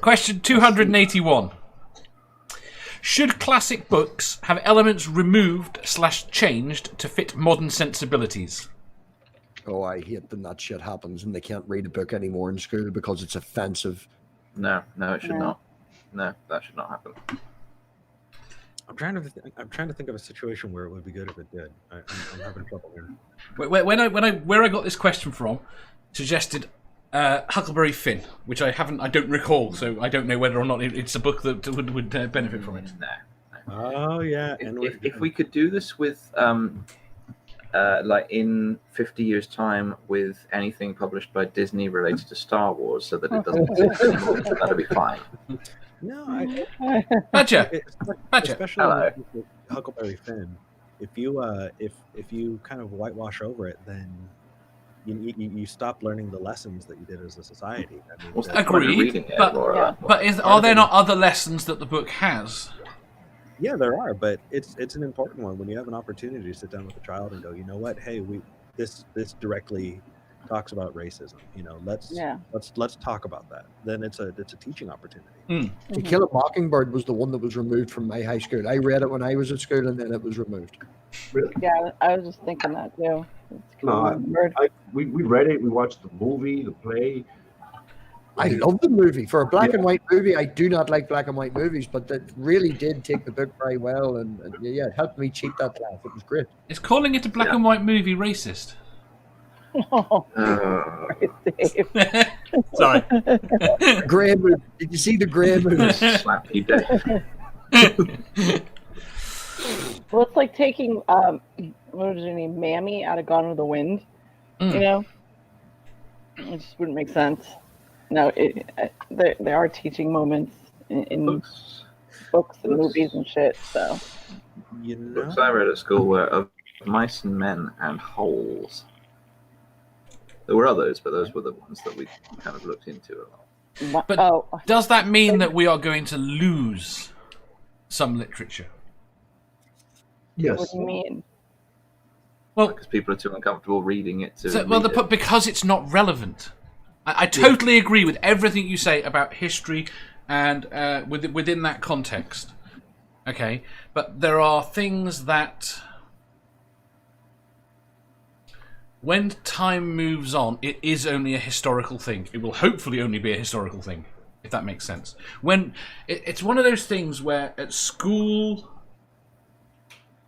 Question 281. Should classic books have elements removed/changed to fit modern sensibilities? Oh, I hate when that shit happens and they can't read a book anymore in school because it's offensive. No, it should not. No, that should not happen. I'm trying to think of a situation where it would be good if it did. I'm having trouble here. Where I got this question from suggested Huckleberry Finn, which I don't recall, so I don't know whether or not it's a book that would benefit from it. No. Oh yeah, If we could do this with like in 50 years' time with anything published by Disney related to Star Wars, so that it doesn't exist anymore, that'd be fine. No, Badger. Especially Hello. with Huckleberry Finn. If you kind of whitewash over it, then you stop learning the lessons that you did as a society. I mean, Agreed, but are there not other lessons that the book has? Yeah, there are, but it's an important one when you have an opportunity to sit down with a child and go, you know what? Hey, this directly talks about racism. You know, let's talk about that. Then it's a teaching opportunity. To Kill a Mockingbird was the one that was removed from my high school. I read it when I was at school, and then it was removed. Really? Yeah, I was just thinking that too. No, we read it. We watched the movie, the play. I love the movie. For a black and white movie, I do not like black and white movies, but that really did take the book very well, and it helped me cheat that class. It was great. Is calling it a black and white movie racist? Oh, Dave. Sorry. Grey movie. Did you see the Grey movie? Slap you, Dave. Well, it's like taking what was her name, Mammy, out of Gone with the Wind. You know, it just wouldn't make sense. No, there are teaching moments in books and movies and shit. So, Books I read at school were Of Mice and Men and Holes. There were others, but those were the ones that we kind of looked into a lot. But does that mean that we are going to lose some literature? Yes. What do you mean? Well, because people are too uncomfortable reading it because it's not relevant. I totally agree with everything you say about history and within that context. Okay, but there are things that, when time moves on, it is only a historical thing. It will hopefully only be a historical thing, if that makes sense. When it's one of those things where at school,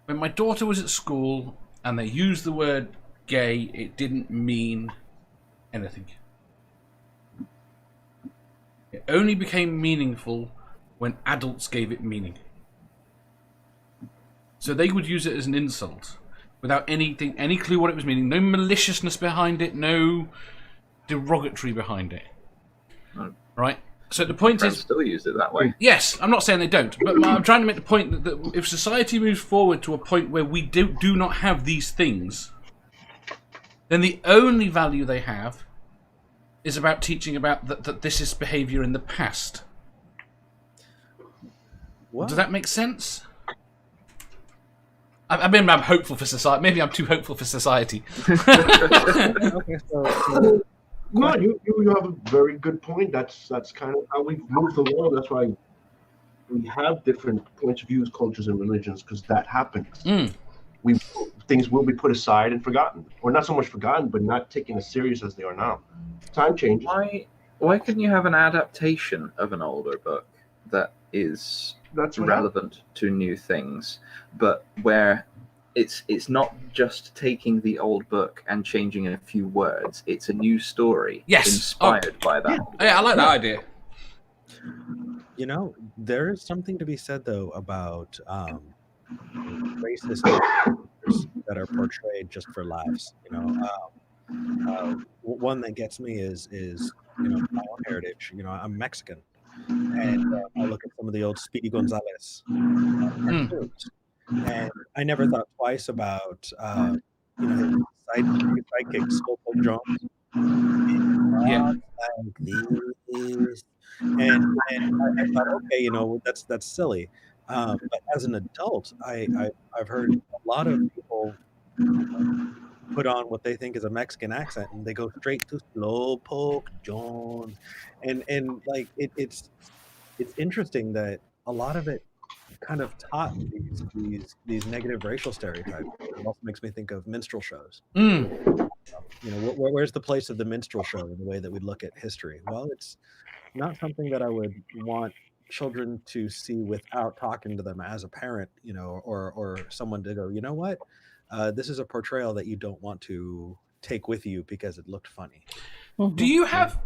when my daughter was at school and they used the word gay, it didn't mean anything. It only became meaningful when adults gave it meaning. So they would use it as an insult without any clue what it was meaning. No maliciousness behind it, no derogatory behind it. Right? So the point is, still use it that way. Yes, I'm not saying they don't, but I'm trying to make the point that if society moves forward to a point where we do not have these things, then the only value they have is about teaching about that this is behaviour in the past. What? Does that make sense? I mean, I'm hopeful for society. Maybe I'm too hopeful for society. No, you have a very good point. That's kind of how we've moved along. That's why we have different points of views, cultures, and religions, because that happens. Things will be put aside and forgotten, or not so much forgotten, but not taken as serious as they are now. Time changes. Why couldn't you have an adaptation of an older book that is relevant to new things, but where it's not just taking the old book and changing a few words? It's a new story, inspired by that. Yeah, I like that idea. You know, there is something to be said though about racist that are portrayed just for laughs. You know, one that gets me is my own heritage. You know, I'm Mexican, and I look at some of the old Speedy Gonzales cartoons, and I never thought twice about his sidekick Scopo Jones. Like this. And I thought, okay, you know, that's silly. But as an adult, I've heard a lot of people put on what they think is a Mexican accent, and they go straight to Slowpoke Jones, and like it's interesting that a lot of it kind of taught these negative racial stereotypes. It also makes me think of minstrel shows. You know, where's the place of the minstrel show in the way that we look at history? Well, it's not something that I would want children to see without talking to them as a parent, you know, or someone to go, you know what, this is a portrayal that you don't want to take with you because it looked funny. Do you have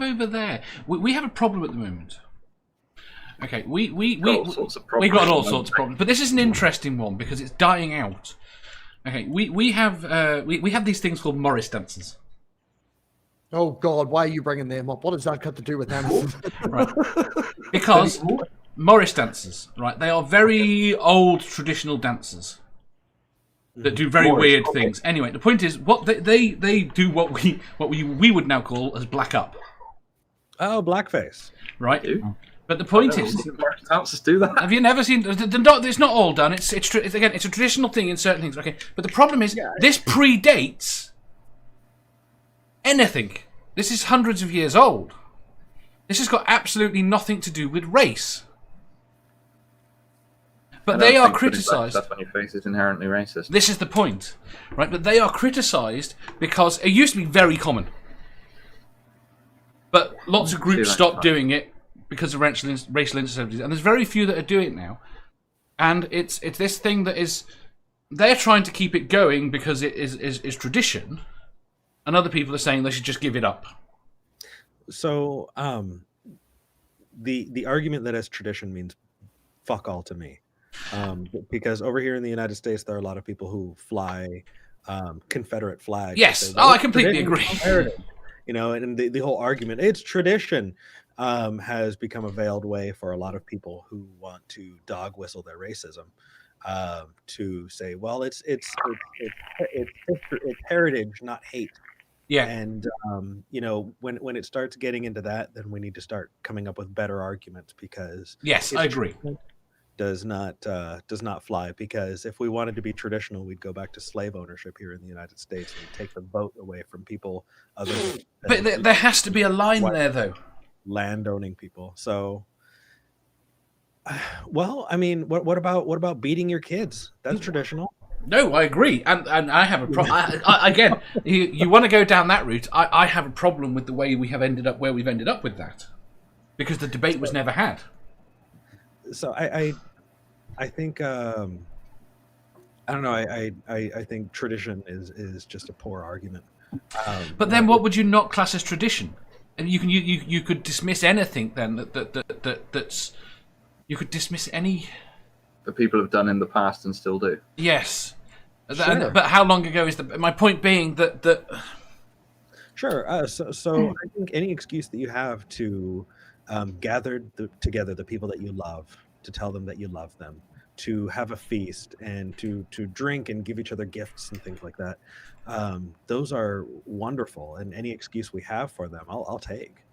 over there? We have a problem at the moment. Okay, we got all sorts of problems, but this is an interesting one because it's dying out. Okay, we have these things called Morris dances. Oh God, why are you bringing them up? What has that got to do with them? Right, because Morris dancers, right? They are very old traditional dancers that do very weird things. Anyway, the point is, what they do what we would now call as black up. Oh, blackface, right? But the point is, dancers do that. Have you never seen? It's not all done. It's again, it's a traditional thing in certain things. Okay, but the problem is, this predates anything. This is hundreds of years old. This has got absolutely nothing to do with race. But they are criticised. That's when your face is inherently racist. This is the point, right? But they are criticised because it used to be very common. But lots of groups stopped doing it because of racial insensitivities, and there's very few that are doing it now. And it's this thing that is, they're trying to keep it going because it is tradition, and other people are saying they should just give it up. So the argument that as tradition means fuck all to me, because over here in the United States there are a lot of people who fly Confederate flags. Yes, I completely agree. You know, and the whole argument, it's tradition, has become a veiled way for a lot of people who want to dog whistle their racism, to say, well, it's heritage, not hate. Yeah. And you know, when it starts getting into that, then we need to start coming up with better arguments, because yes, I agree. Does not fly, because if we wanted to be traditional, we'd go back to slave ownership here in the United States and take the vote away from people other than but there has to be a line there, though. Land-owning people. So, well, I mean, what about beating your kids? That's traditional. No, I agree, and I have a problem. Again, you want to go down that route? I have a problem with the way we have ended up where we've ended up with that, because the debate was never had. So I think I don't know. I think tradition is just a poor argument. But then, what would you not class as tradition? And you could dismiss anything then that's you could dismiss any that people have done in the past and still do. Yes, sure. But how long ago is my point being that sure. So I think any excuse that you have to gather together the people that you love, to tell them that you love them, to have a feast, and to drink and give each other gifts and things like that. Those are wonderful, and any excuse we have for them, I'll take.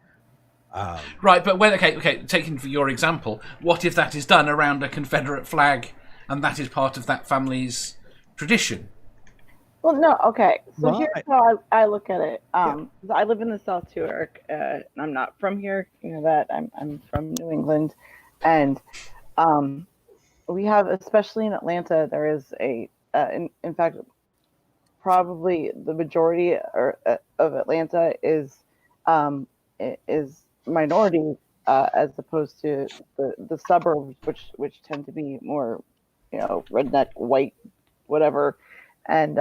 Right, but when taking for your example, what if that is done around a Confederate flag, and that is part of that family's tradition? Well, no, okay. So Well, here's how I look at it. I live in the South too, Eric. And I'm not from here. You know that. I'm from New England, and we have, especially in Atlanta, there is a, in fact, probably the majority of Atlanta is minority, as opposed to the suburbs, which tend to be more, you know, redneck, white, whatever. And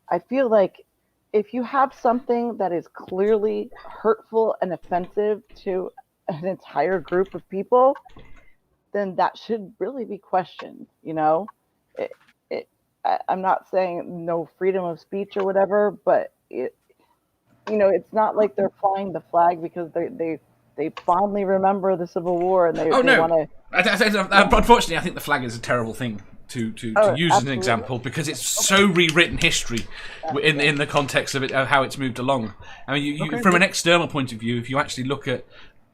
I feel like if you have something that is clearly hurtful and offensive to an entire group of people, then that should really be questioned. You know, I'm not saying no freedom of speech or whatever, but you know, it's not like they're flying the flag because they fondly remember the Civil War and they want to. Unfortunately, I think the flag is a terrible thing to use as an example, because it's so rewritten history in the context of it, of how it's moved along. I mean, from an external point of view, if you actually look at,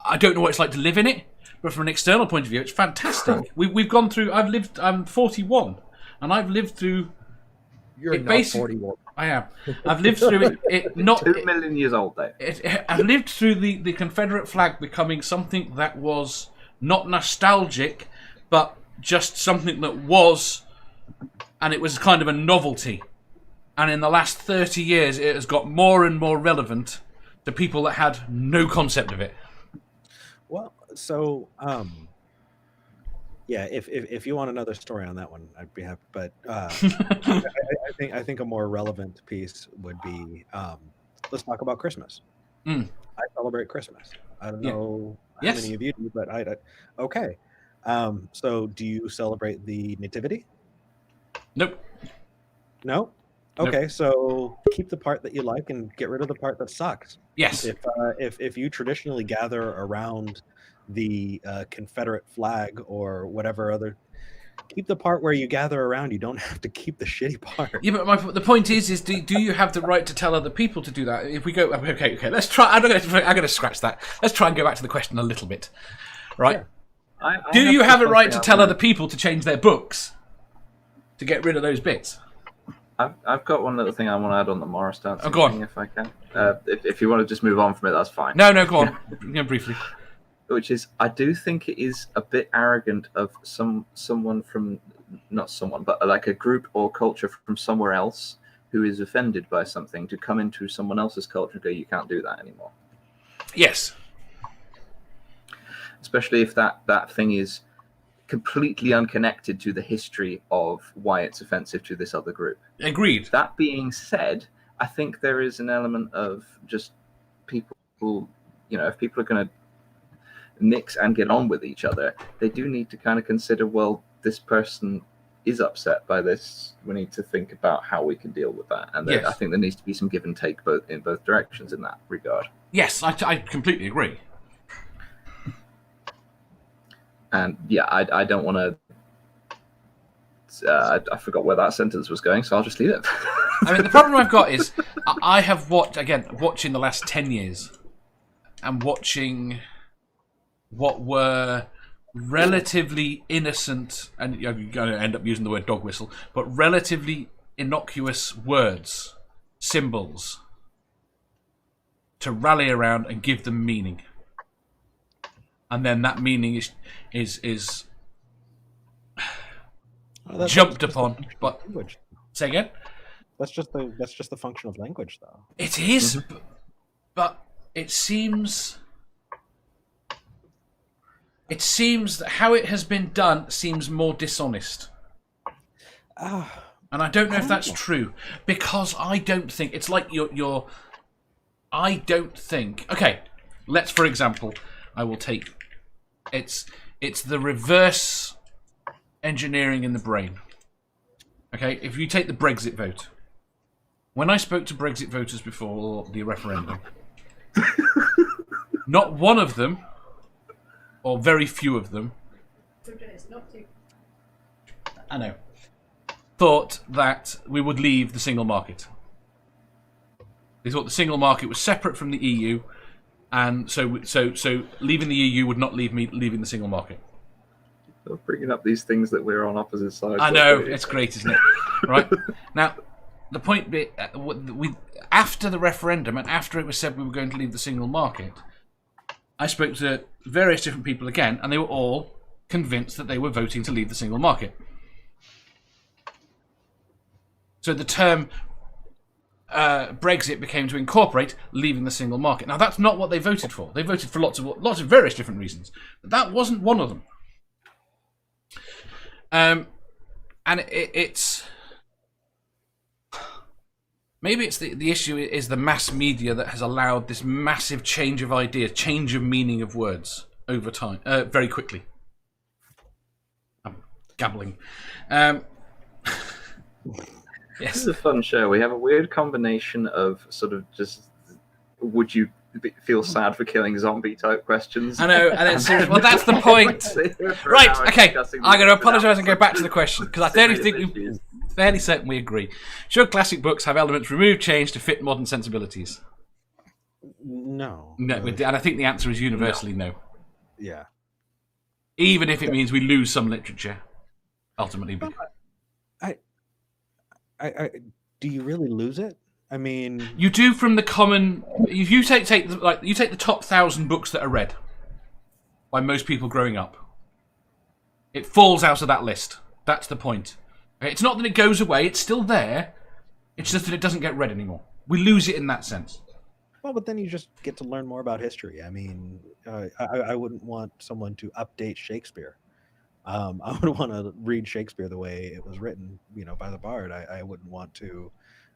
I don't know what it's like to live in it, but from an external point of view, it's fantastic. We've gone through. I'm 41, and I've lived through You're It not basic- 41. I am. I've lived through it. Not 2 million years old, though. I've lived through the Confederate flag becoming something that was not nostalgic, but just something that was, and it was kind of a novelty. And in the last 30 years, it has got more and more relevant to people that had no concept of it. Well, so yeah, if you want another story on that one, I'd be happy. But I think a more relevant piece would be let's talk about Christmas. Mm. I celebrate Christmas. I don't know how Yes. many of you do, but I okay. So do you celebrate the nativity? Nope. No. Okay, so keep the part that you like and get rid of the part that sucks. Yes. If you traditionally gather around the Confederate flag or whatever other, keep the part where you gather around. You don't have to keep the shitty part. Yeah, but the point is do you have the right to tell other people to do that? If we go, okay, let's try. I'm going to scratch that. Let's try and go back to the question a little bit, right? Sure. Do you have a right to tell other people to change their books to get rid of those bits? I've got one little thing I want to add on the Morris dancing go on. thing, if I can. If you want to just move on from it, that's fine. No, go on. Briefly. Which is, I do think it is a bit arrogant of someone from, not someone, but like a group or culture from somewhere else who is offended by something to come into someone else's culture and go, you can't do that anymore. Yes. Especially if that thing is completely unconnected to the history of why it's offensive to this other group. Agreed. That being said, I think there is an element of just people, if people are going to mix and get on with each other, they do need to kind of consider, well, this person is upset by this. We need to think about how we can deal with that. And Yes. I think there needs to be some give and take in both directions in that regard. Yes, I completely agree. And yeah, I don't want to. I forgot where that sentence was going, so I'll just leave it. I mean, the problem I've got is I have watching the last 10 years and watching what were relatively innocent, and you're going to end up using the word dog whistle, but relatively innocuous words, symbols, to rally around and give them meaning. And then that meaning is jumped upon. But language. Say again. That's just the function of language, though. It is, but it seems that how it has been done seems more dishonest. And I don't know if that's true, because I don't think it's like you're. I don't think. Okay, let's, for example, I will take. It's the reverse engineering in the brain. Okay, if you take the Brexit vote. When I spoke to Brexit voters before the referendum, not one of them, or very few of them, I know, thought that we would leave the single market. They thought the single market was separate from the EU, and so leaving the EU would not leave me leaving the single market. They're bringing up these things that we're on opposite sides. I know, it's great, isn't it? Right now, the point being, after the referendum and after it was said we were going to leave the single market, I spoke to various different people again, and they were all convinced that they were voting to leave the single market. So the term Brexit became to incorporate leaving the single market. Now that's not what they voted for. They voted for lots of various different reasons, but that wasn't one of them. And it's maybe it's the issue is the mass media that has allowed this massive change of ideas, change of meaning of words over time, very quickly. I'm gabbling. This is a fun show. We have a weird combination of sort of just, would you feel sad for killing zombie type questions? I know, and then serious. Well, that's the point. Right, okay. I'm going to apologise and go back to the question, because I think we're fairly certain we agree. Should classic books have elements removed, changed to fit modern sensibilities? No. No, and I think the answer is universally no. Yeah. Even if it means we lose some literature, ultimately. do you really lose it? I mean, You do from the common. If you take the top 1,000 books that are read by most people growing up, it falls out of that list. That's the point. Okay, it's not that it goes away; it's still there. It's just that it doesn't get read anymore. We lose it in that sense. well, but then you just get to learn more about history. I mean, I wouldn't want someone to update Shakespeare. I would want to read Shakespeare the way it was written, by the Bard. I wouldn't want to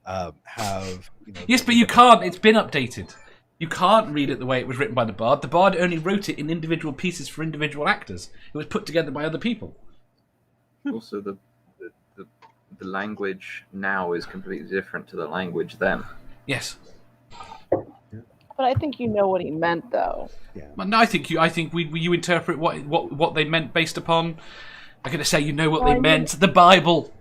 have, Yes, but you can't. It's been updated. You can't read it the way it was written by the Bard. The Bard only wrote it in individual pieces for individual actors. It was put together by other people. Also, the language now is completely different to the language then. Yes. But I think you know what he meant, though. Yeah. Well, no, I think you interpret what they meant based upon. I'm going to say you know what they meant. The Bible.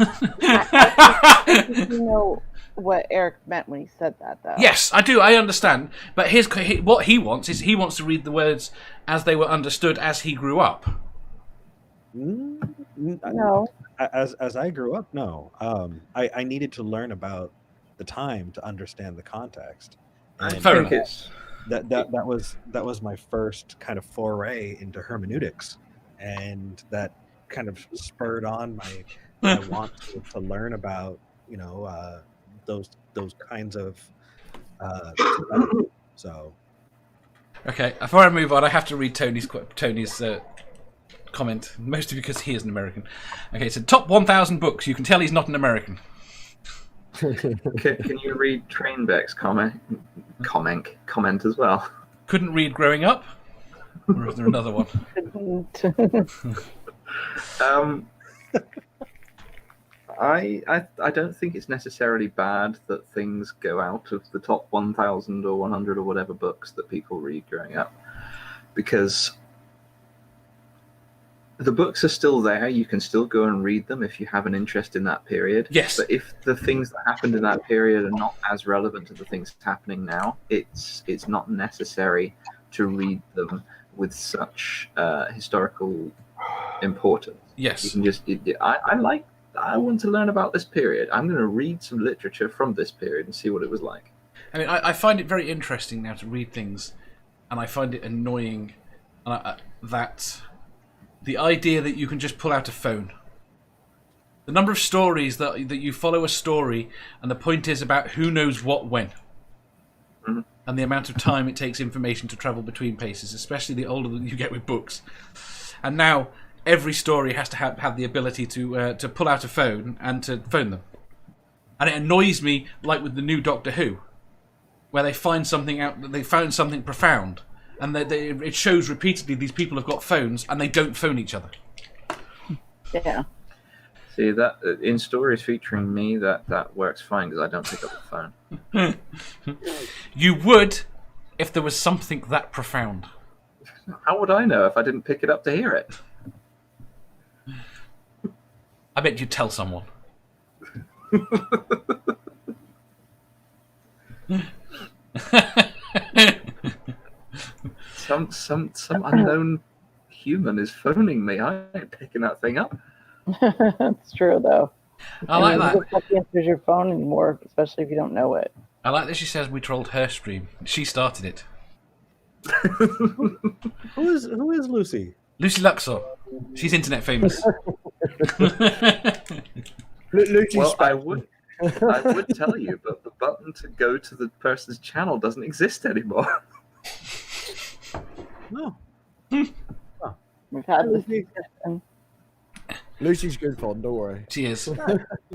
I think you know what Eric meant when he said that, though. Yes, I do. I understand. But what he wants is he wants to read the words as they were understood as he grew up. No. As I grew up, no. I needed to learn about the time to understand the context. And Fair enough. that was my first kind of foray into hermeneutics, and that kind of spurred on my want to learn about those kinds of so. Okay, before I move on, I have to read Tony's comment, mostly because he is an American. Okay, so top 1,000 books. You can tell he's not an American. Can you read Trainbeck's comment as well? Couldn't read growing up? Or is there another one? I don't think it's necessarily bad that things go out of the top 1,000 or 100 or whatever books that people read growing up, because the books are still there. You can still go and read them if you have an interest in that period. Yes. But if the things that happened in that period are not as relevant to the things happening now, it's not necessary to read them with such historical importance. Yes. You can just. I want to learn about this period. I'm going to read some literature from this period and see what it was like. I mean, I find it very interesting now to read things, and I find it annoying that the idea that you can just pull out a phone. The number of stories that you follow a story, and the point is about who knows what when. Mm-hmm. And the amount of time it takes information to travel between places, especially the older that you get with books. And now every story has to have the ability to pull out a phone and to phone them. And it annoys me, like with the new Doctor Who, where they find something out, they found something profound. And it shows repeatedly these people have got phones and they don't phone each other. Yeah. See, that in stories featuring me, that works fine because I don't pick up the phone. You would if there was something that profound. How would I know if I didn't pick it up to hear it? I bet you'd tell someone. Some unknown human is phoning me. I ain't picking that thing up. That's true, though. I like that. Nobody answers your phone anymore, especially if you don't know it. I like that she says we trolled her stream. She started it. Who is Lucy? Lucy Luxor. She's internet famous. Well, I would tell you, but the button to go to the person's channel doesn't exist anymore. No. We've had this. Lucy's good fun, don't worry. She is.